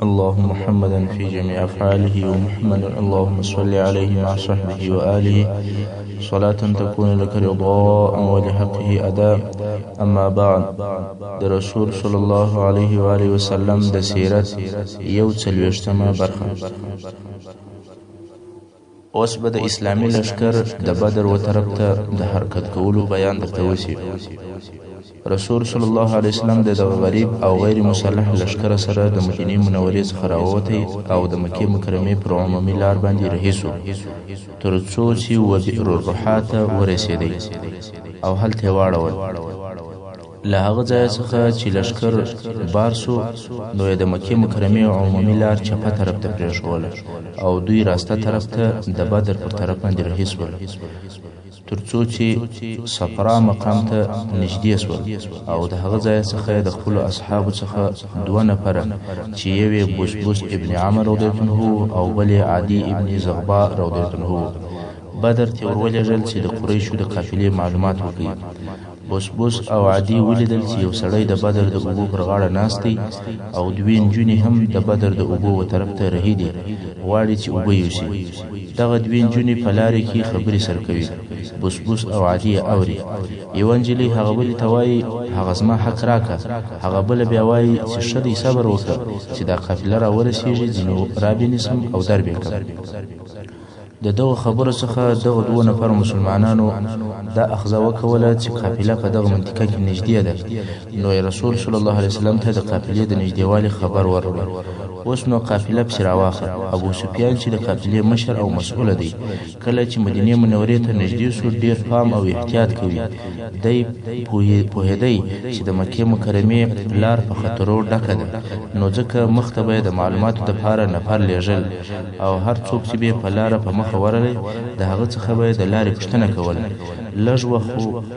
اللهم محمدا في جميع أفعاله ومحمد اللهم صل عليه مع صحبه وآله صلاة تكون لك رضاء ولحقه أداء. أما بعد، د رسول صلی الله علیه و آله وسلم د سیرت یو څلوېښتمه برخه. اوس به د اسلامي لښکر د بدر و طرف ته د حرکت کولو بیان درته وشي. رسول صلی الله علیه وسلم د دغه غریب او غیر مسلح لښکر سره د مدینې منورې څخه راووتی او د مکې مکرمې پر عمومي لار باندې رهي سو، تر څو چې وبئر الرحا ته ورسېدی او هلته یې واړول. له هغه ځایه څخه چې لښکر بار سو، نو یې د مکې مکرمې عمومي لار چپه طرف ته پرېښوله او دوی راسته طرف ته د بدر پر طرف باندې رهي سول، تر څو چې صفرا مقام ته نږدې سول او د هغه ځای څخه د خپلو اصحابو څخه دوه نفره چې یو یې بوسبوس ابن عمر رضی الله عنه او بل یې عدي ابن زغبا رضی الله عنه بدر ته ورولېږل چې د قریشو د قافلې معلومات وکړي. بوسبوس او عدي ولیدل چې یو سړی د بدر د اوبو پر غاړه ناست دی او دوې نجونې هم د بدر د اوبو و طرف ته رهي دي، غواړي چې اوبه یوسي. دغه دوې نجونې په لارې کې خبرې سره کوي. بوسبوس او عدي اوري. یوه نجلۍ هغه بلې ته وایي هغه زما حق راکه، هغه بله بیا وایي چې ښه دی صبر وکړه چې دا قافله را ورسېږي، ځینې رابینیسم او در بې کړم. د دغه خبرو څخه دغه دوه نفر مسلمانانو دا اخذه وکوله چې قافله په دغه منطقه کې نږدې ده، نو رسول صلی الله علیه وسلم ته د قافلې د نږدېوالي خبر ورکړ. اوس نو قافله پسې راواخله. ابو سفیان چې د قافلې مشر او مسؤله دی، کله چې مدینې منورې ته نږدې سو ډېر پام او احتیاط کوي. دی پوهېدی چې د مکې مکرمې لار په خطرو ډکه ده، نو ځکه مخته به یې د معلوماتو دپاره نفر لېږل او هر څوک چې به یې په لاره په مخه ورغی د هغه څخه به یې د لارې پوښتنه کوله. لږ وخت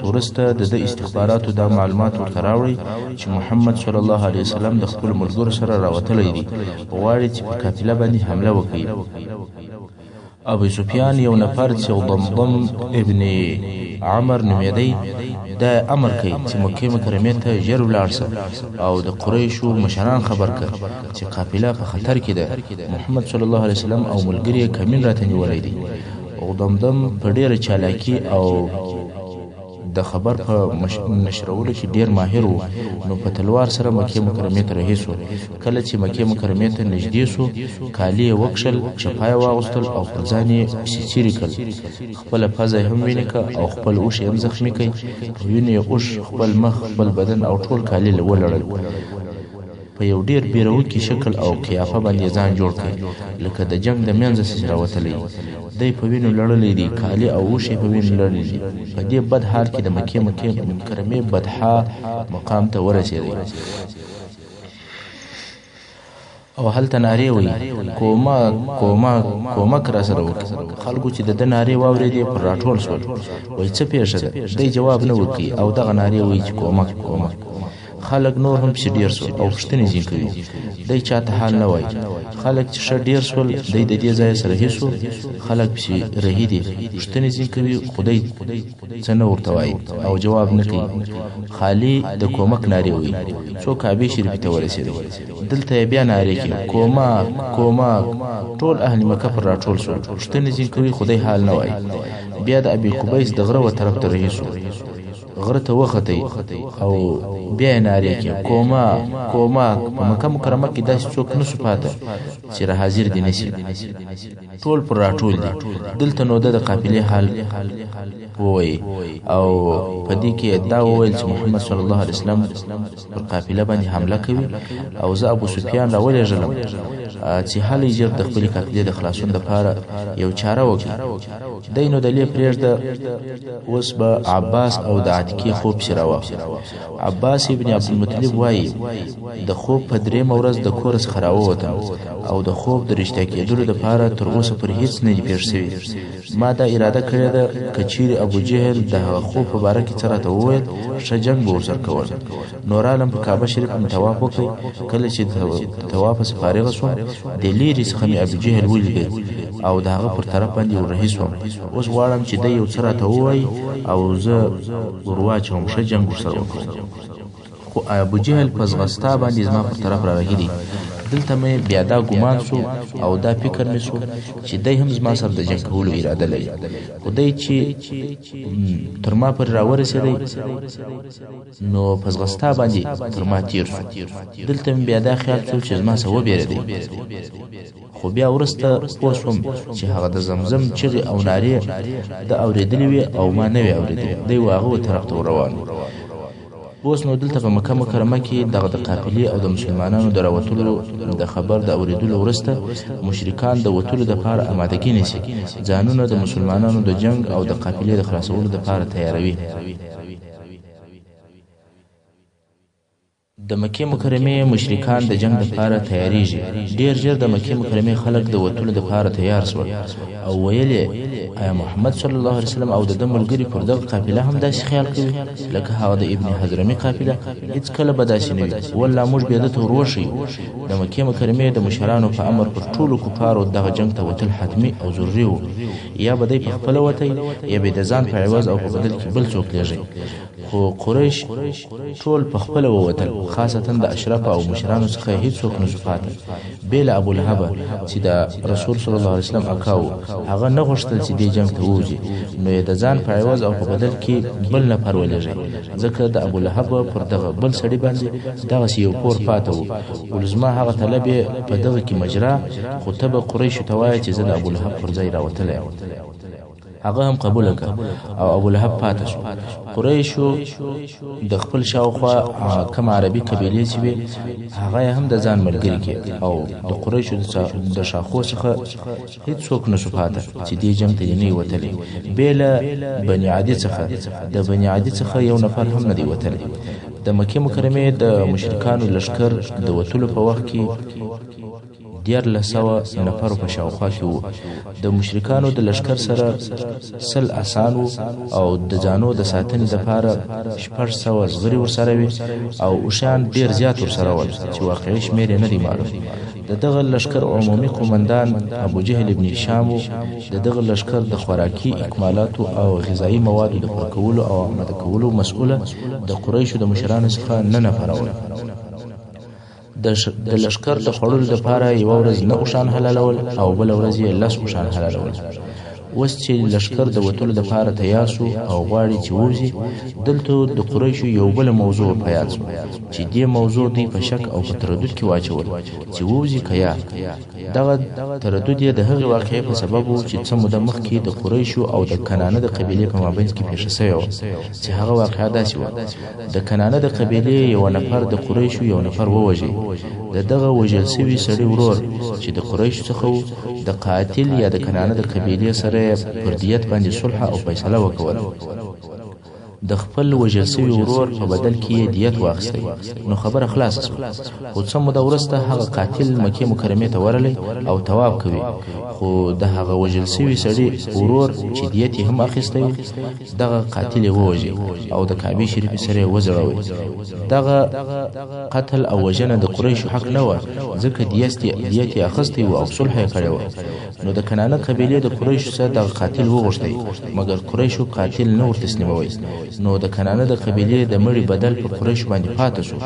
وروسته د ده استخباراتو دا معلومات ورته راوړی چې محمد صلی الله علیه وسلم د خپلو ملګرو سره راوتلی دی، غواړي چې په قافله باندې حمله وکړي. ابو سفیان یو نفر چې ضمضم ابن عمر نومېدی، دا امر کوي چې مکې مکرمې ته ژر ولاړ شه او د قریشو مشران خبر کړه چې قافله په خطر کې ده، محمد صلی الله علیه وسلم او ملګري یې کمین راته نیولی دی. او ضمضم په ډېره چالاکي او د خبر په نشرولو کې ډېر ماهر و، نو په تلوار سره مکې مکرمې ته رهي سو. کله چې مکې مکرمې ته نږدې سو، کالي یې وکښل، چپا یې واغوستل او پر ځان یې څیرې کړل. خپله پزه یې هم وینې کړه او خپل اوښ یې هم زخمي کړ. په وینو یې اوښ، خپل مخ، خپل بدن او ټول کالي ولړل. په یو ډېر بیروکي شکل او قیافه باندې ځان جوړ کړي لکه د جنگ د منځه چې راوتلی. دی په وینو لړلی دی، کالي او اوښ یې په وینو لړلی دي. په دې بد حال کې د مکې مکرمې بدحا مقام ته ورسېدی او هلته نارې وایي کومک کومک کومک را سره وکړه. خلکو چې د ده نارې واورېدې پر راټول شول، وایي څه پېښه ده؟ دی جواب نه ورکوي او دغه نارې وایي چې کومک کومک. خلک نور هم پسې ډېر سول او پوښتنې ځینې کوي. دی چاته حال نه وایي. خلک چې ښه ډېر سول، دی د دې ځایه سره رهي سو. خلک پسې رهي دي، پوښتنې ځینې کوي، خو دی څه نه ورته وایي او جواب نه کوي. خالي د کومک نارې وایي. څو کعبې شریفې ته ورسېدی، دلته یې بیا نارې کوي کومک کومک. ټول اهل مکه پر راټول سول، پوښتنې ځینې کوي، خو دی حال نه وایي. بیا د ابي قبیس د غره و طرف ته رهي سو. غره ته وختئ او بیا یې نارې کړې کومک کومک. په مکه مکرمه کې داسې څوک نه سو پاته چې را حاضر دي نشي، ټول پر راټول دي. دلته نو د قافلې حال ووایي او په دې کې ادعا وویل چې محمد صلی الله علیه وسلم پر قافله باندې حمله کوي او زه ابو سفیان راولېږلم چې هلئ ژر د خپلې قافلې د خلاصون دپاره یو چاره وکړي. دی نو دلې پرېږده. اوس به عباس او د عتیقې خوب پسې راواخلي. عباس ابن عبدالمطلب وایي د خوب په درېیمه ورځ د کوره څخه راووتم او د خوب د رښتیا کېدلو دپاره تر اوسه پر هېڅ نه دي پېښ سوي. ما دا اراده کړې ده که چیرې ابو جهل د هغه خوب په باره کې څه راته وویل، ښه جنګ به ورسره کول. نور عالم په کعبه شریف مې طواف وکړ. کله چې د طواف څخه فارغه شوم، د لیرې څخه مې ابو جهل ولیدل او د هغه پر طرف باندې وررهي شوم. اوس غواړم چې دی یو څه راته ووایي او زه ور واچوم، ښه جنګ ورسره وکړم. خو ابو جهل په ځغستا باندې زما پر طرف را راغلی دلته مې بیا دا ګمان سو او دا فکر مې سو چې دی هم زما سره د جنګ کولو اراده لري خو دی چې تر ما پر راورسېدی نو په ځغستا باندې تر ما تیر سو دلته مې بیا دا خیال سو چې زما څه وبېرېدی خو بیا وروسته پوه سوم چې هغه د زمزم چغې او نارې د اورېدلې وې او ما نه وې اورېدلې دی و هغه طرف ته روان اوس نو دلته په مکه مکرمه کې دغه د قافلې او د مسلمانانو د راوتلو د خبر د اورېدلو وروسته مشرکان د وتلو دپاره امادګي نیسي ځانونه د مسلمانانو د جنګ او د قافلې د خلاصولو دپاره تیاروي د مکې مکرمې مشرکان د جنگ لپاره تیاریږي ډیر ژر د مکې مکرمې خلک د وتلو لپاره تیار شول او ویل آیا محمد صلی الله علیه وسلم او د ملګری پر دغه قافله هم داسې خیال کوي لکه هغه د ابن حضرمي قافله هیڅ کله به داسې نه وي والله موږ بیا دته وروښیو د مکې مکرمې د مشرانو په امر پر ټولو کفارو دغه جنگ ته وتل حتمي او ضروري و یا به دی په خپله وتی یا به د ځان په عوض او په بدل کې بل څوک لېږي خو قریش ټول په خپله ووتل خاصتا د اشراف او مشرانو څخه هیڅوک نه پاته بې له ابولهب چې د رسول صلی الله علیه وسلم اکاو هغه نه غوښتل چې دې جنګ ته ووځي نو یې د ځان په عوض او په بدل کې بل نفر ولېږي ځکه د ابولهب پر دغه بل سړي باندې دغسې یو پور پاته و ولزما هغه طلب یې په دغه کې مجرا خو ته به قریشو ته وایه چې زه د ابولهب پر ځای راوتلی یم هغه هم قبول کړ او ابولهب پاتې شو قریشو د خپل شاوخوا کوم عربي قبیلې چې وې هغه هم د ځان ملګري کې او د قریشو د شاخو څخه هیڅوک نه شو پاته چې دې جنګ ته نه وتلی بې له بني عادي څخه د بني عادي څخه یو نفر هم نه دی وتلی د مکې مکرمې د مشرکانو لښکر د وتلو په وخت کې 1400 نفر په شاوخوا کې وو د مشرکانو د لشکر سره سل اسانو او د ځانو د ساتنې لپاره 600 زغري ورسره وي او اوشان ډیر زیات ورسره ول چې واقعي شمیر نه دی معلوم د دغه لشکر عمومي قومندان ابو جهل ابن هشام د دغه لشکر د خوراکي اکمالات او غذایی موادو د ورکولو او آماده کولو مسؤله د قریشو د مشرانو څخه نه نفرول د لشکر د خوړلو لپاره یو ورځ نه اوشان حلالول او بل ورځ یې لس اوشان حلالول اوس چې لشکر د وتلو لپاره تیار شو او غواړي چې ووځي دلته د قریشو یو بل موضوع په یاد شو چې دې موضوع دوی په شک او په تردد کې واچول چې ووځي که یا دغه تردد یې د هغې واقعې په سبب و چې څه موده مخکې د قریشو او د کنانه د قبیلې په مابینځ کې پېښه سوې وه چې هغه واقعه داسې وه د کنانه د قبیلې یو نفر د قریشو یو نفر ووژي د دغه وژل سوي سړي ورور چې د قریشو څخه و د قاتل یا د کنانه د قبیلې سره پر دیت باندې صلح او فیصله وکول د خپل وژل سوي ورور په بدل کې یې دیت واخیستی نو خبره خلاصه شوه خو څه موده وروسته هغه قاتل مکې مکرمې ته ورغلی او تواب کوي خو د هغه وژل سوي سړي ورور چې دیت یې هم اخیستی دغه قاتل یې ووژي او د کعبې شریفې سره یې وځړوي دغه قتل او وژنه د قریشو حق نه وه ځکه دیت یې اخیستی و او صلح یې کړی وه نو د کنانه قبیلې د قریشو سره دغه قاتل وغوښتی مګر قریشو قاتل نه ورتسلیموي نو د کنانه د قبیلې د مړي بدل په قریشو باندې پاتې شو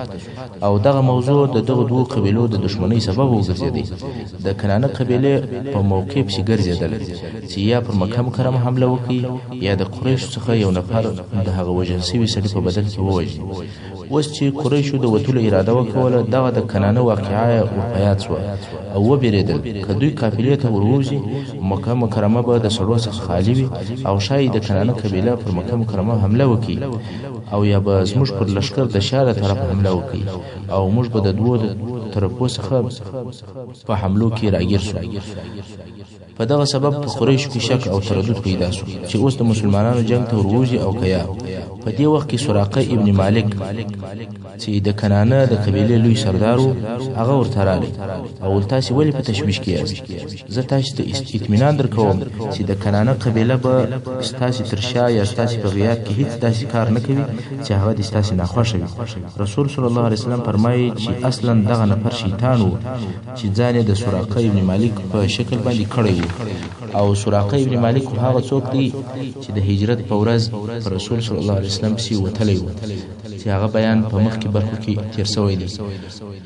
او دغه موضوع د دغه دوو قبیلو د دښمنۍ سبب وګرځېدی د کنانه قبیلې په موقع پسې ګرځېدل چې یا پر مکه مکرمه حمله وکړي یا د قریشو څخه یو نفر د هغه وژل سوي سړي په بدل کې ووژني اوس چې قریشو د وتلو اراده وکوله دغه د کنانه واقعه ورپه یاد شوه او وبېرېدل که دوی قافلې ته وروځي مکه مکرمه به د سړو څخه خالي وي او ښایي د کنانه قبیله پر مکه مکرمه حمله وکړي او یا به زموږ پر لشکر د شاله طرف حمله وکړي او موږ به د دوو طرفو څخه په حملو کې راګیر شو په دغه سبب په قریشو کې شک او تردد پیدا شو چې اوس د مسلمانانو جنگ ته وروځي او که یا په دې وخت کې سراقه ابن مالک چې د کنانه د قبیلې لوی سردار و هغه ورته راغی او تاسې ولې په تشویش کې یاست زه تاسې ته اطمینان درکوم چې د کنانه قبیله به ستاسې تر شا یا ستاسې په غیاب کې هیڅ داسې کار نه کوي چې هغه د ستاسې ناخوښه وي رسول صلی الله علیه وسلم فرمایي چې اصلا دغه نفر شیطان و چې ځان یې د سراقه ابن مالک په شکل باندې کړی و او سراقه ابن مالک هغه څوک دی چې د هجرت په ورځ پر رسول صلی الله علیه وسلم پسې وتلی و چې چې هغه بیان په مخکې برخو کې تیر شوی دی.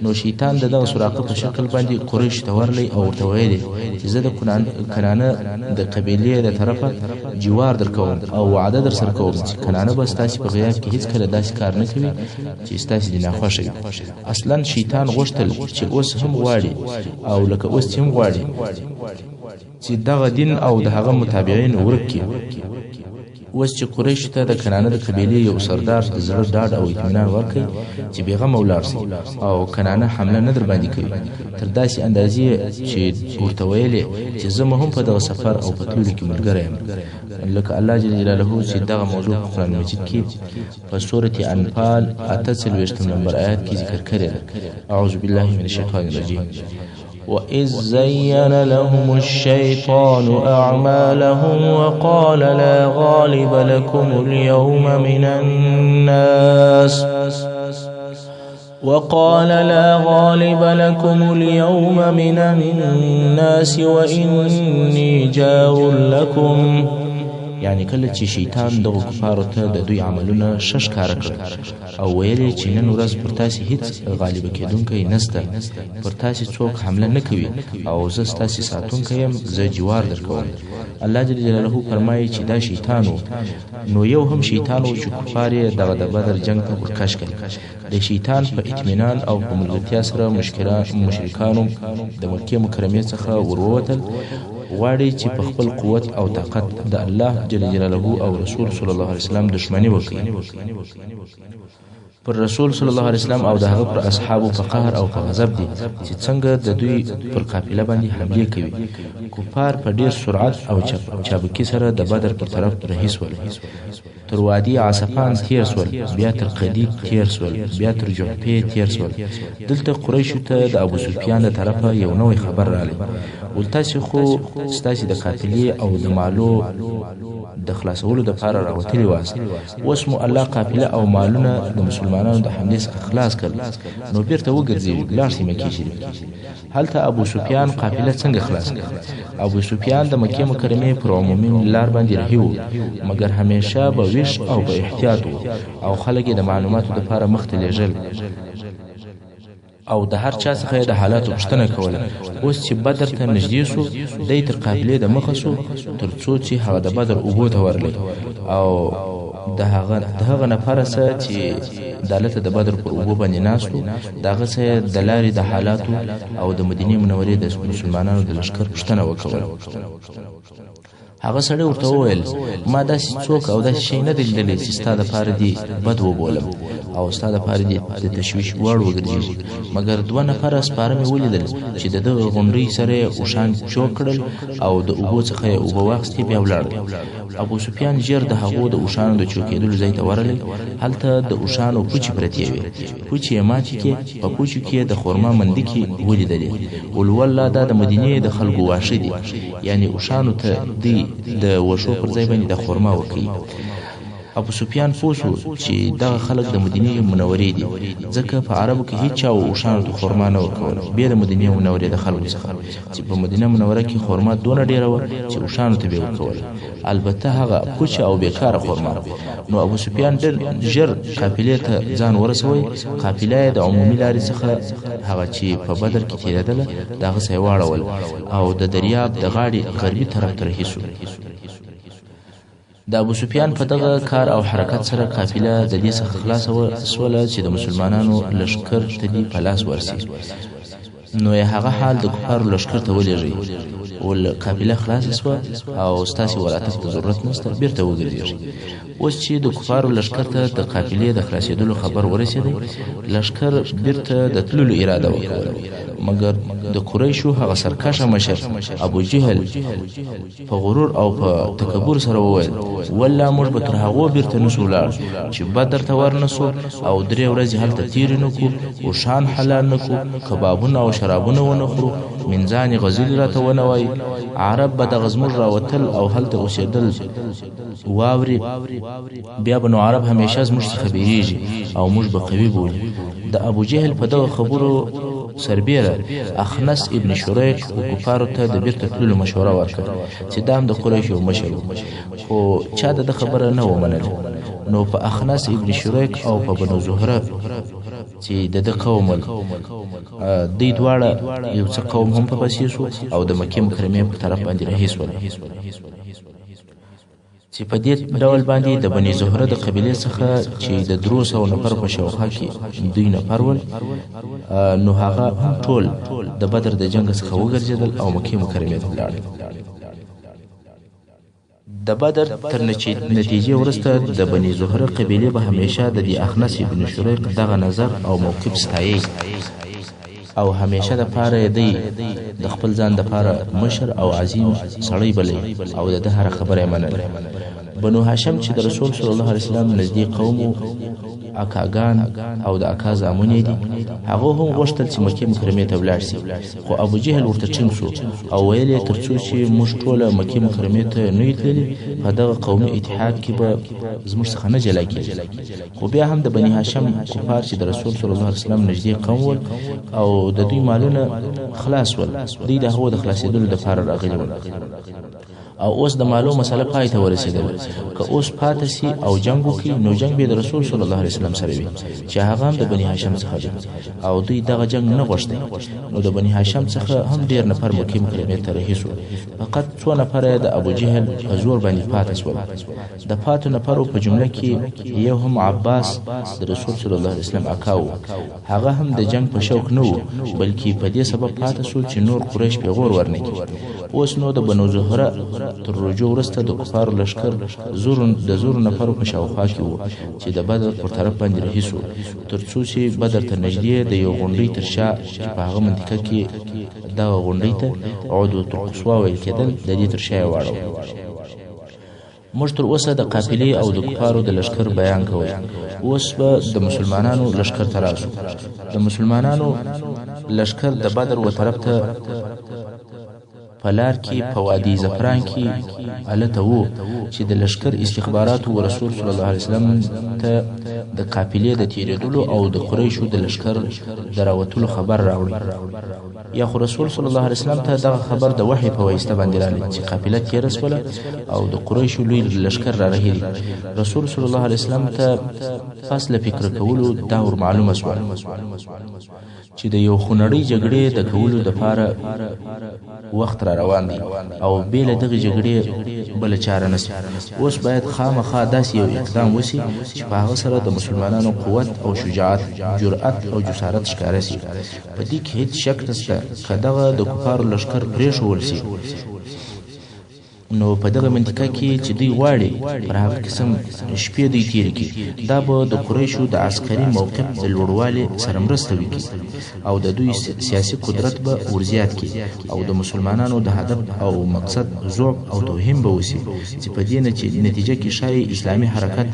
نو شیطان د دغه سراقه په شکل باندې قریش ته ورلی او ورته ویلي چې زه د کنانه د قبیلې د طرفه جوار درکوم او وعده در سره کوم چې کنانه به ستاسې په غیاب کې هیڅ کله داسې کار نه کوي چې ستاسې دې ناخوښه وي. اصلا شیطان غوښتل چې اوس هم غواړي او لکه اوس چې هم غواړي چې دغه دین او د هغه متابعین ورک کړي. اوس چې قریش ته د کنانه د قبیلې یو سردار د زړه ډاډ او اطمینان ورکړي چې بېغمه ولاړ شي او کنانه حمله نه در باندې کوي، تر داسې اندازې چې ورته ویلې چې زه هم په دغه سفر او په تللو کې ملګری یم، لکه الله جل جلاله چې دغه موضوع په قرآن مجید کې په سورة انفال 48 نمبر آیات کې ذکر کړی ده. اعوذ بالله من الشیطان الرجیم. وَإِذْ زَيَّنَ لَهُمُ الشَّيْطَانُ أَعْمَالَهُمْ وَقَالَ لَا غَالِبَ لَكُمُ الْيَوْمَ مِنَ النَّاسِ وَإِنِّي جَارٌ لَكُمْ. یعنی کله چې شیطان دغه کفارو ته د دوی عملونه ښکاره کړل او ویلې چې نن ورځ پر تاسې هیڅ غالبه کېدونکی نشته، پر تاسې څوک حمله نه کوي او زه ستاسې ساتونکی یم، زه جوار درکوم. الله جل جلاله فرمایي چې دا شیطان و. نو یو هم شیطان و چې کفار یې دغه د بدر جنګ ته ورکش کړل. د شیطان په اطمینان او په ملګرتیا سره مشرکانو د مکې مکرمې څخه ورووتل، غواړي چې په خپل قوت او طاقت د الله جل جلاله او رسول صلی الله علیه وسلم دشمنی وکړي. پر رسول صلی الله علیه وسلم او د هغه پر اصحابو په قهر او په غضب دي چې څنګه د دوی پر قافله باندې حمله کوي. کفار په ډیر سرعت او چابکي سره د بدر پر طرف رهي شول، تر وادي عصفان تیر شول، بیا تر قدید تیر شول، بیا تر جحفې تیر شول. دلته قریشو ته د ابو سفیان له طرفه یو نوی خبر راغلی، ول تاسې خو ستاسې د قافلې او د مالو د خلاصولو دپاره راوتلي واست، اوس مو الله قافله او مالونه د مسلمانانو د حملې څخه خلاص کړل، نو بیرته وګرځئ لاړ شئ مکې شریف. هلته ابو سفیان قافله څنګه خلاص کړه؟ ابو سفیان د مکې مکرمې پر عمومي لار باندې رهي و، مګر همیشه به ویښ او په احتیاط و او خلک یې د معلوماتو دپاره مخ ته لیږل او د هر چا څخه د حالاتو پوښتنه کوله. اوس چې بدر ته نږدې سو، دی تر قافلې د مخه سو تر څو چې هغه د بدر اوبو ته ورغلی او د هغه نفره څه چې دالته د بدر پر اوبو باندې ناست و، د هغه څه د لارې د حالاتو او د مدینې منورې د مسلمانانو د لښکر پوښتنه وکوله. هغه سړی ورته وویل ما داسې څوک او داسې شی نه دی لیدلی چې ستا دپاره دې بد وبولم او ستا دپاره دې د تشویش وړ وګرځېږي، مګر 2 نفره سپاره مې ولیدل چې د دغه غونډۍ سره یې اوښان چوک کړل او د اوبو څخه یې اوبه واخیستې بیا ولاړل. ابو سفیان ژر د هغو د اوښانو د چوکېدلو ځای ته ورغلی. هلته د اوښانو پوچې پرتې وې، پوچې یې ماتې کې، په پوچو کې د خرما مندکې ولیدلې. ول والله دا د مدینې د خلکو واښه دي، یعنی اوښانو ته دی د وښو پر ځای باندې د خرما ورکوي. ابو سفیان پوه شو چې دغه خلک د مدینې منورې دي، ځکه په عربو کې هیڅ چا اوښانو ته خرما نه ورکوله بیا د مدینې منورې د خلکو څخه، چې په مدینه منوره کې خرما دونه ډېره وه چې اوښانو ته به یې ورکوله، البته هغه پوچه او بیکاره خرما. نو ابو سفیان ډېر ژر قافلې ته ځان ورسوی. قافله یې د عمومي لارې څخه هغه چې په بدر کې تېرېدله د هغه څخه یې واړول او د دریاب د غاړې غربي طرف ته رهي سو. د ابو سفیان په دغه کار او حرکت سره قافله د دې څخه خلاصه شوله چې د مسلمانانو لښکر ته دې په لاس ورسي. نو یې هغه حال د کفارو لښکر ته ولېږئ، ول قافله خلاصه سوه او ستاسې وراتګ ته ضرورت نشته، بیرته وګرځېږئ. اوس چې د کفارو لښکر ته د قافلې د خلاصېدلو خبر ورسېدی، لښکر بیرته د تللو اراده وکړه، مګر د قریشو هغه سرکشه مشر ابو جهل په غرور او په تکبر سره وویل والله موږ به تر هغو بیرته نسو ولاړ چې بدر ته ورنسو او 3 ورځې هلته تېرې نه کړو، اوښان حلال نه کړو، کبابونه او شرابونه ونه خورو، منځانې غزلې راته ونه وایي، عرب به دغه زموږ راوتل او هلته اوسېدل واوري، بیا به نو عرب همیشه زموږ څخه بیریږي او موږ به قوي بولي. د ابو جهل په دغه خبرو سربیره اخنس ابن شریک و کفارو ته د بیرته تللو مشوره ورکړه چې دا هم د قریشو مشر و، خو چا د خبره نه ومنله. نو په اخنس ابن شریک او په بنو زهره چې د ده قوم دوی دواړه یو څه قوم هم په پسې شو او د مکې مکرمې په طرف باندې رهي شول چې په دې ډول باندې د بني زهره د قبیلې څخه چې د 300 نفر په شاوخوا کې دوی نفر ول نو هغه ټول د بدر د جنگ څخه وګرځېدل او مکې مکرمې ته لاړل د بدر تر نتیجې وروسته د بني زهره قبیلې به همیشه د دې اخنس ابن شریق دغه نظر او موقف ستایي او همیشه د پاره دی د خپل ځان د پاره مشر او عظیم سړی بلې او د هر خبره منل بنو هاشم چې د رسول صلی الله علیه وسلم نزدیک قوم اکاګان او د اکا زامن دي هغه هم غوښتل چې مکې مکرمې ته ولاړ شي خو ابو جهل ورته ټینګ شو او ویل یې ترڅو چې موږ ټوله مکې مکرمې ته نه یو تللي په دغه قومي اتحاد کې به زموږ څخه نه جلا کېږي خو بیا هم د بني هاشم کفار چې د رسول صلی الله علیه وسلم نږدې قوم ول او د دوی مالونه خلاص ول دوی د هغو د خلاصېدلو دپاره راغلي ول او اوس د مالو مسله پای ته ورسېدل که اوس پاتې سي او جنگ وکړي نو جنگ به د رسول صلی الله علیه وسلم سره وي چې هغه هم د بني هاشم څخه دی او دوی دغه جنگ نه غوښتی نو د بني هاشم څخه هم ډیر نفر مکې مکرمې ته رهي شول فقط څو نفر د ابو جهل په زور باندې پاتې شول د پاتو نفرو په جمله کې یو هم عباس د رسول صلی الله علیه وسلم اکا و هغه هم د جنگ په شوق نه و بلکې په دې سبب پاتې شو چې نور قریش پیغور ورنکړي اوس نو د بنو زهره تر رجوع وروسته د کفارو لښکر د زورو نفرو په شاوخوا کې و چې د بدر پر طرف باندې رهي شو تر څو چې بدر ته نږدې د یو غونډۍ تر شا چې په هغه منطقه کې دغه غونډۍ ته عدوة القصوى ویل کېدل د دې تر شا یې واړو موږ تر اوسه د قافلې او د کفارو د لښکر بیان کوو اوس به د مسلمانانو لښکر ته راشو د مسلمانانو لښکر د بدر و طرف ته په لار کې په وادي زفران کې هلته و چې د لښکر استخباراتو و رسول صلی الله علیه وسلم ته د قافلې د تیرېدلو او د قریشو د لښکر د راوتلو خبر راوړي یا خو رسول صلی الله علیه وسلم ته دغه خبر د وحی په واسطه باندې راغلی چې قافله تېره شوله او د قریشو لوی لښکر را رهي رسول صلی الله علیه وسلم ته پس له فکر کولو دا ور معلومه شوه چې د یو خونړۍ جګړې د کولو دپاره وخت را روان دی او بې له دغې جګړې بله چاره نشته اوس باید خامخا داسې یو اقدام وشي چې په هغه سره د مسلمانانو قوت او شجاعت جرأت او جسارت ښکاره شي په دې کې هېڅ شک نشته که دغه د کفارو لښکر پرېښول شي نو په دغه منطقه کې چې دوی غواړي پر هغه قسم شپې دوی تېرې کړي دا به د قریشو د عسکري موقف د لوړوالي سره مرسته وکړي او د دوی سیاسي قدرت به ورزیات کړي او د مسلمانانو د هدف او مقصد ضعف او توهین به وشي چې په دې نتیجه کې ښایي اسلامي حرکت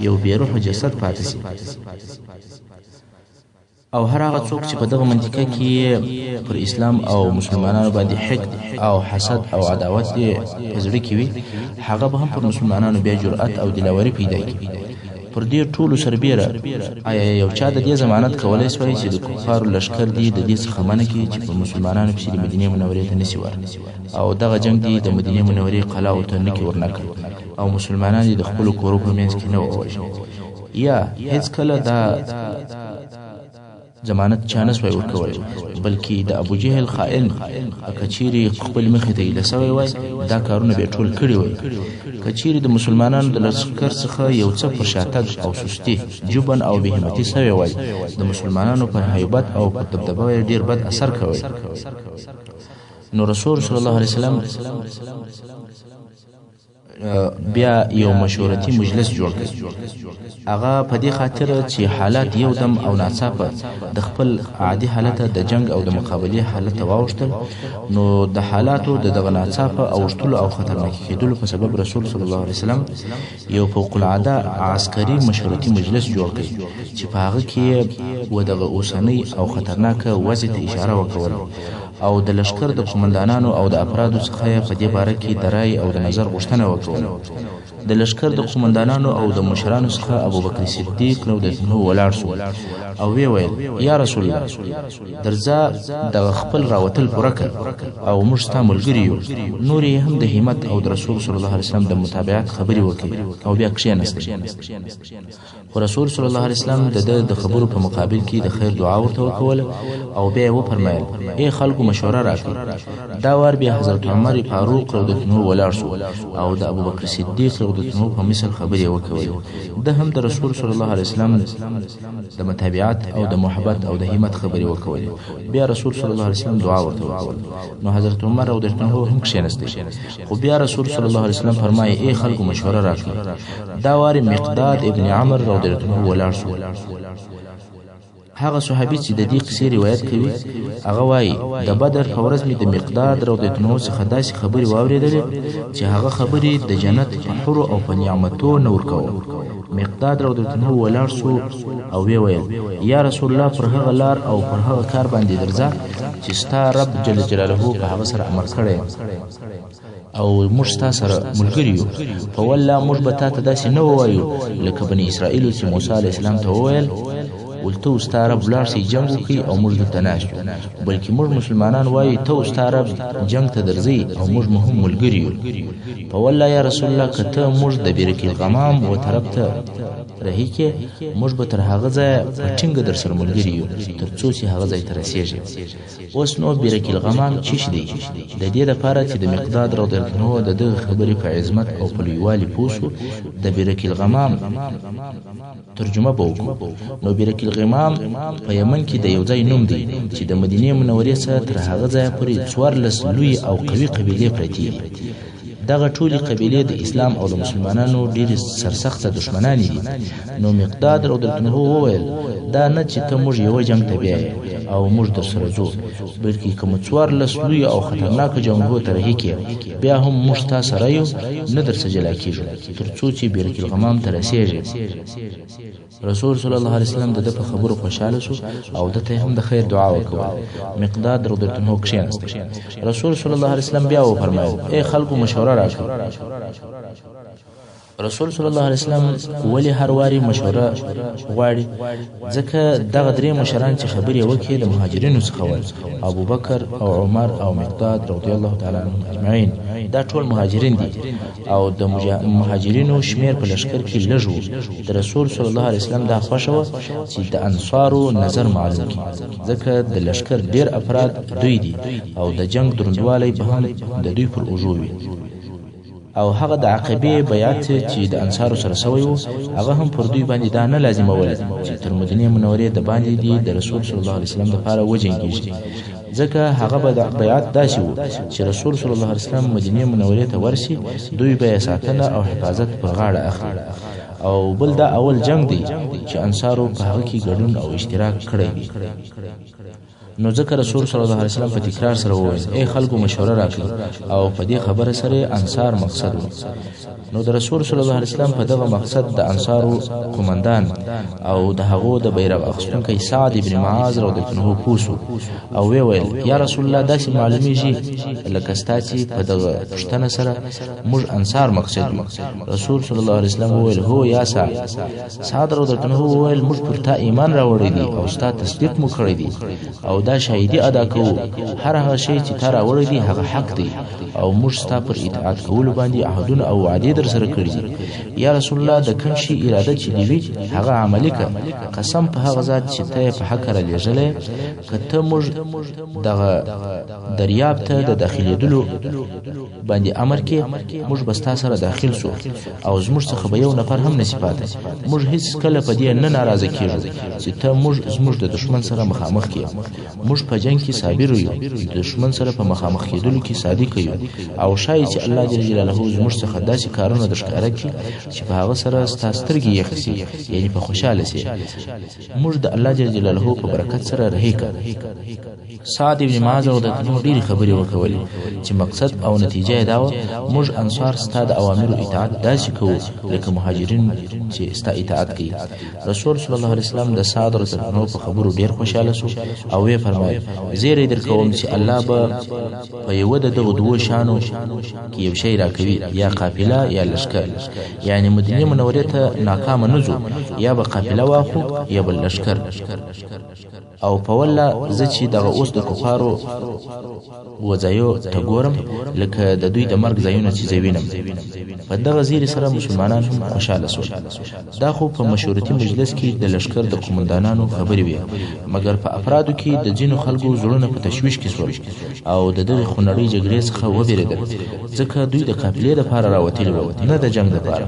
یو بېروحه جسد پاتې شي او هر هغه څوک چې په دغه منطقه کې پر اسلام او مسلمانانو باندې حقد او حسد او عداوت یې په زړه کې وي هغه به هم پر مسلمانانو بیا جرأت او دلاوري پیدا کړي پر دې ټولو سربیره آیا یو چا د دې ضمانت کولی شوی چې د کفارو لښکر دی د دې څخه منع کړي چې په مسلمانانو پسې د مدینې منورې ته نسي ور او دغه جنگ دی د مدینې منورې قلاو ته نه کې ورنکړي او مسلمانان د خپلو کورو په منځ کې نه ووژني یا هیڅکله دا ضمانت چا نه سوی ورکولی بلکې د ابو جهل خائن که چیرې خپل مخې ته ایله سوی وای دا کارونه به یې ټول کړي وای که چیرې د مسلمانانو د لښکر څخه یو څه پر شاتګ او سستي جبن او بهمتي سوی وای د مسلمانانو پر هیبت او پر دبدبه یې ډېر بد اثر کوي نو رسول صلی الله علیه وسلم بیا یو مشورتي مجلس جوړ کړ هغه په دې خاطر چې حالات یو دم او ناڅاپه د خپل عادي حالت د جنگ او د مقابلې حالت واوښتل نو د حالاتو د دغه ناڅاپه اوښتلو او خطرناکي کېدلو په سبب رسول صلی الله علیه وسلم یو فوق العاده عسکري مشورتي مجلس جوړ کړ چې په هغه کې و دغه اوسنۍ او خطرناکه وضع ته اشاره وکوله او د لښکر د قومندانانو او د افرادو څخه په دې باره کې د رای او د نظر غوښتنه وکړه د لشکر د قومندانانو او د مشرانو څخه ابوبکر صدیق رضی الله عنه ولاړ شو او وی ویل یا رسول الله درځه د خپل راوتل پوره کړ او موږ ستا ملګري یو. نور یې هم د همت او د رسول صلی الله علیه وسلم د متابعت خبرې وکړي او بیا کښېنست. خو رسول صلی الله علیه وسلم د خبرو په مقابل کې د خیر دعا ورته وکوله او بیا یې وفرمایل ای خلکو مشوره راکړئ. دا وار بیا حضرت عمر فاروق رضی الله عنه ولاړ شو او د ابوبکر صدیق رضی الله عنه په مثل خبرې وکولې. ده هم د رسول صلی الله علیه وسلم د متابعت او د محبت او د همت خبرې وکولې. بیا رسول صلی الله علیه وسلم دعا ورته وکوله. نو حضرت عمر رضی الله عنه هم کښېنست. خو بیا رسول صلی الله علیه وسلم فرمایي ای خلکو مشوره راکړئ. دا وار مقداد ابن عمر رضی الله عنه ولاړ شو. هغه صحابي چې د دې قصې روایت کوي هغه وایي د بدر په ورځ مې د مقداد رضی الله عنه څخه داسې خبرې واورېدلې چې هغه خبرې د جنت په حورو او په نعمتو نه ورکوه. مقداد رضی الله عنه ولاړ شو او وی ویل یا رسول الله پر هغه لار او پر هغه کار باندې درځه چې ستا رب جل جلاله په هغه سره امر کړی او موږ ستا سره ملګري یو. په والله موږ به تا ته داسې نه ووایو لکه بني اسرائیلو چې موسی علیه السلام ته وویل ولته ستا رب لاړ شي جنګ وکړي او موږ دلته ناست یو، بلکې موږ مسلمانان وایو ته ستا رب جنګ ته درځئ او موږ هم ملګري یو. په والله یا رسول الله که ته موږ د بیرک الغمام و طرف ته رهي کې موږ به تر هغه ځایه په ټینګه در سره ملګري یو تر څو چې هغه ځای ته رسېږي. اوس نو بیرک الغمام چیش دی؟ د دې لپاره چې د مقداد رضی الله عنه د دغه خبرې په عظمت او په لویوالي پوه شو د بیرک الغمام ترجمه به وکړو. نو بیرک الغمام په یمن کې د یو ځای نوم دی چې د مدینې منورې څخه تر هغه ځایه پورې 14 لوی او قوي قبیلې پرتې دي. دغه ټولې قبیلې د اسلام او د مسلمانانو ډېرې سرسخته دشمنانې دي. نو مقداد رضی الله عنه وویل دا نه چې ته موږ یوه جنګ ته بیایې او موږ در سره ځو، بلکې که مو 14 لوی او خطرناکه جنګونو ته رهي کړې بیا هم موږ ستا سره یو نه در څه جلا کېږو تر څو چې بیرک الغمام ته رسېږې. رسول صلی الله علیه وسلم د ده په خبرو خوشحاله شو او ده ته هم د خیر دعا وکړه. مقداد رضی الله عنه کښېنست. رسول صلی الله علیه وسلم بیا وفرمایل ای خلکو مشوره راکړئ. رسول صلی الله علیه وسلم ولی هر واری مشوره غواړي؟ ځکه دغه درې مشران چې خبرې وکړي د مهاجرینو څخه ول ابوبکر او عمر او مقداد رضی الله تعالی عنهم اجمعین. دا ټول مهاجرین دي او د مهاجرینو شمیر په لشکر کې لږ و. د رسول صلی الله علیه وسلم دا خوښه وه چې د انصارو نظر معلوم کړي ځکه د لشکر ډېر افراد دوی دي او د جنگ دروندوالی به هم د دوی پر اوږو وي. او هغه د عقبې بیعت چې د انصارو سره سوی و هغه هم پر دوی باندې دا نه لازمول چې تر مدینې منورې د باندې دي د رسول صلی الله علیه وسلم لپاره وجنګېږي، ځکه هغه به د بیعت داسې و چې رسول صلی الله علیه وسلم مدینې منورې ته ورسي دوی به یې ساتنه او حفاظت پر غاړه اخلي. او بل دا اول جنگ دی چې انصارو په هغه کې ګډون او اشتراک کړی وي. نو ځکه رسول صلی الله علیه وسلم په تکرار سره وویل ای خلکو مشوره راکړئ او په دې خبره سره انصار مقصد و. نو د رسول صلی الله علیه وسلم په دغه مقصد د انصارو قومندان او د هغو د بیرغ اخیستونکی سعد ابن معاذ رضی الله عنه پوه شو او وی ویل یا رسول الله داسې معلومیږي لکه ستا چې په دغه پوښتنه سره موږ انصار مقصد یو. رسول صلی الله علیه وسلم وویل هو یا سعد. سعد رضی الله عنه وویل موږ پر تا ایمان راوړی دی او ستا تصدیق مو کړی دی او دا شاهدی ادا کوو هر هغه شی چې تا راوړی دی هغه حق دی او موږ ستا پر اطاعت کولو باندې عهدونه او وعدې در سره کړي دي. یا رسول الله د کوم شي اراده چې دی وي هغه عملي کړه. قسم په هغه ذات چې ته په حق را لېږلی که ته موږ دغه دریاب ته د داخلېدلو باندې امر کې موږ به ستا سره داخل سو او زموږ څخه به یو نفر هم نسی پاته. موږ هیڅ کله په دې نه ناراضه کېږو چې ته موږ زموږ د دشمن سره مخامخ کې. موږ په جنگ کې صابر یو، د دشمن سره په مخامخ کېدلو کې صادق یو او شاید چې الله جل جلاله زموږ څخه داسې کارونه درښکاره کړي چې په هغه سره ستا سترګې یخې سي یعنې په خوشحاله سي. موږ د الله جل جلاله په برکت سره رهي کړ. سعد ابن معاذ رضی الله عنه ډېرې خبرې وکولې چې مقصد او نتیجه یې دا وه موږ انصار ستا د اوامرو اطاعت داسې کوو لکه مهاجرین چې ستا اطاعت کوي. رسول صلی الله علیه وسلم د سعد رضی الله عنه په خبرو ډېر خوشحاله شو او ویې فرمایل زیری درکوم چې الله به په یو د دغه دوه شانو کې یو شی راکوي یا قافله یا لشکر یعنی مدینه منوره ته ناکام نزو یا به قافله واخو یا به لشکر او په ولا زه چې دغه اوس د کفارو وځایو ته ګورم لکه د دوی د مرګ ځایونه چې زوینم په دغه زیری سره مسلمانان هم خوشاله شول دا خو په مشورتي مجلس کې د لشکر د قومندانانو خبرې وي مګر په افرادو کې د ځینو خلکو زړونه په تشویش کې شول او د دغه خونړۍ جګړې څخه وبېرېدل ځکه دوی د قافلې لپاره راوتلي وو نه د جنگ لپاره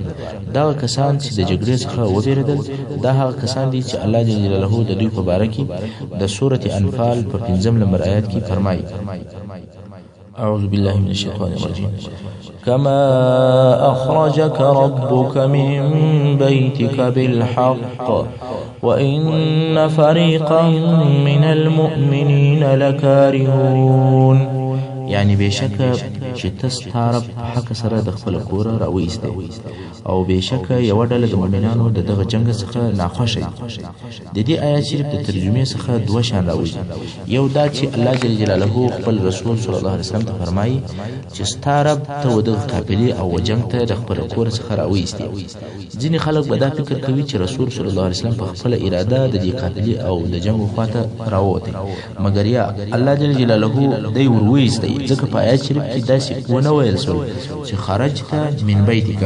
دغه کسان چې د جګړې څخه وبېرېدل دا هغه کسان دي چې الله جل جلاله د دوی په باره کې د سورة انفال په 5 نمبر آیات کې فرمایي أعوذ بالله من الشيطان الرجيم كما أخرجك ربك من بيتك بالحق وإن فريقا من المؤمنين لكارهون یعنی بشکه چې تستارب حق سره د خپل کور راوېسته او بشکه یو ډله د مؤمنانو د دغه جنگ څخه ناخوښه د دې آیات شریف د ترجمه څخه دوه شان راوځي یو دا چې الله جل جلاله خپل رسول صلی الله علیه وسلم ته فرمایي چې ستارب ته د قافلې او جنگ ته د خپل کور څخه راوېسته ځینې خلک به دا فکر کوي چې رسول صلی الله علیه وسلم په خپل اراده د دې قافلې او د جنگ خواته راووته مګر یا الله جل جلاله دوی ورويسته ځکه په آیات شریف کې داسې ونه ویل شول چې خرجت من بیتک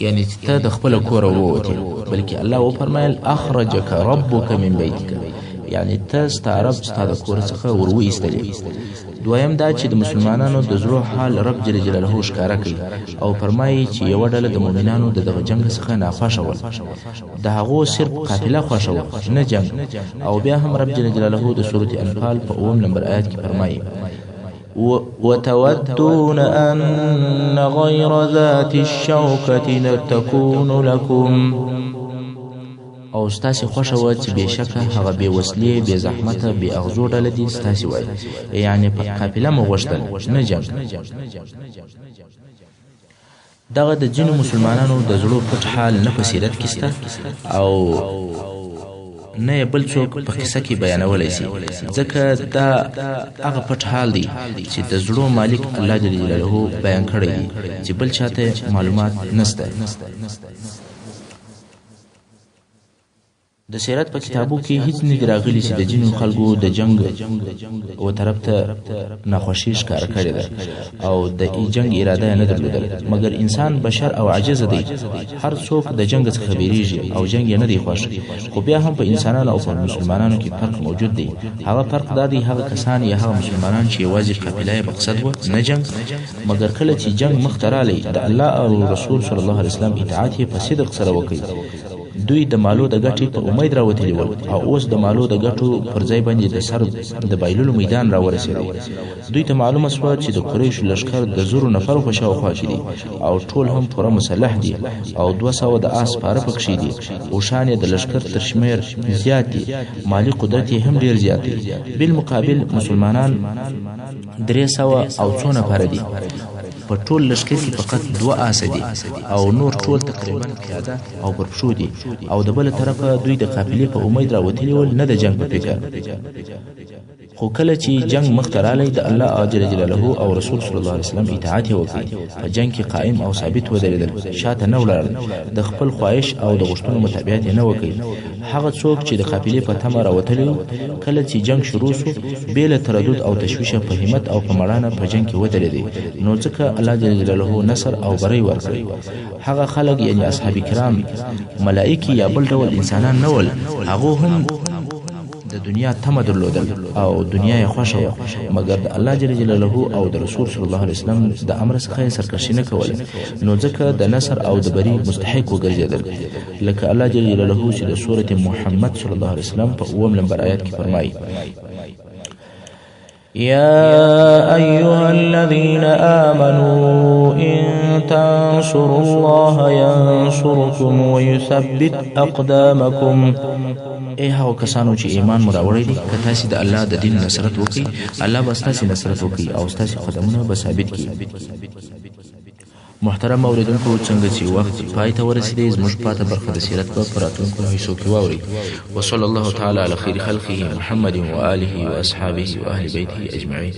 یعنی ته د خپل کور وروته بلکې الله و فرمایل اخرجک ربک من بیتک یعنی ته ستارب ستا د کور څخه ورويستلی دویم دا چې د مسلمانانو د زړه حال رب جل جلاله ښکارا کوي او فرمایي چې یو ډله د مؤمنانو د دغه جنگ څخه ناخوښه ول د هغه صرف قافله خوښه و نه جنگ او بیا هم رب جل جلاله د سورة انفال په 9 نمبر آیات کې فرمایي وتودون أن غير ذات الشوكة تكون لكم او ستاسي خوښه وه چې بېشکه هغه بې وسلې بې زحمته بې اغزو ډله دي ستاسي وای یعنی په قافله مو غوښتل نه جنګ دغه د ځینو مسلمانانو د زړو پټ حال نه په سیرت کې شته او نه بل څوک په قصه کې بیانولی شي ځکه دا هغه پټ حال دی چې د زړو مالک الله جل جلاله بیان کړی دی چې بل چاته معلومات نشته د سیرت په کتابو کې هیڅ نه راغلی چې د جنو خلکو د جنگ او طرف ته ناخوښي ښکاره کړې ده او د جنگ اراده نه درلودل مګر انسان بشر او عاجز دی هر څوک د جنگ څخه بیریږي او جنگ نه دی خوښ خو بیا هم په انسانانو او په مسلمانانو کې فرق موجود دی هغه فرق دا دی هغه کسان یا هغه مسلمانان چې یوازې قافله مقصد و نه جنگ مګر کله چې جنگ مخترالی د الله او رسول صلی الله علیه وسلم اطاعت یې په صدق سره وکړي دوی د مالو د ګټې په امید راوتلي ول او اوس د مالو د ګټو پر ځای باندې د سر د بایللو میدان راورسېدی دوی ته معلومه شوه چې د قریشو لښکر د زرو نفرو په شاوخوا کې دي او ټول هم پوره مسلح دي او 200 د آس پاره پکښې دي اوښان یې د لښکر تر شمېر زیات دي مالي قدرت یې هم ډېر زیات دی بالمقابل مسلمانان 300 او څو نفره دي په ټول لشکر کې فقط 2 آس دي او نور ټول تقریبا پیاده او پر پښو دي او د بل طرفه دوی د قافلې په امید راوتلي ول نه د جنگ په فکر خو کله چې جنگ مخترالی د الله جل جلاله او رسول صلی الله علیه وسلم اطاعت وکړي په جنگ کې قائم او ثابت ودرېدل شاته نه ولاړل د خپل خواهش او د غوښتنو مطابقت نه وکړي هغه څوک چې د قافلې په تمه راوتلي کله چې جنگ شروع شو بې له تردد او تشویش په همت او په مړانه په جنگ کې ودرېدي نو ځکه الله جل جلاله نصر او بری ورکړي هغه خلک یعنی اصحاب کرام ملائکه یا بل ډول انسانان نه ول هغه هم د دنیا تمه درلودل او دنیا یې خوښه وه مګر د الله جل جلاله او د رسول صلی الله علیه وسلم د امر څخه یې سرکشي نه کوله نو ځکه د نصر او د بری مستحق وګرځېدل لکه الله جل جلاله چې د سورة محمد صلی الله علیه وسلم په 9 نمبر آیات کې فرمایي يا أيها الذين آمنوا إن تنصروا الله ينصركم ويثبت أقدامكم ای هغه کسانو چې ایمان مو راوړی دي که تاسې د الله د دین نصرت وکړي الله به ستاسې نصرت وکړي او ستاسې قدمونه به ثابت کړي محترم اوریدونکو څنګه چې وخت پای ته ورسېدی زموږ پاته برخه د سیرت په راتلونکو حصو کې واورئ. وصلی الله تعالی علی خیر خلقه محمد و آله و اصحابه و اهل بیته اجمعین.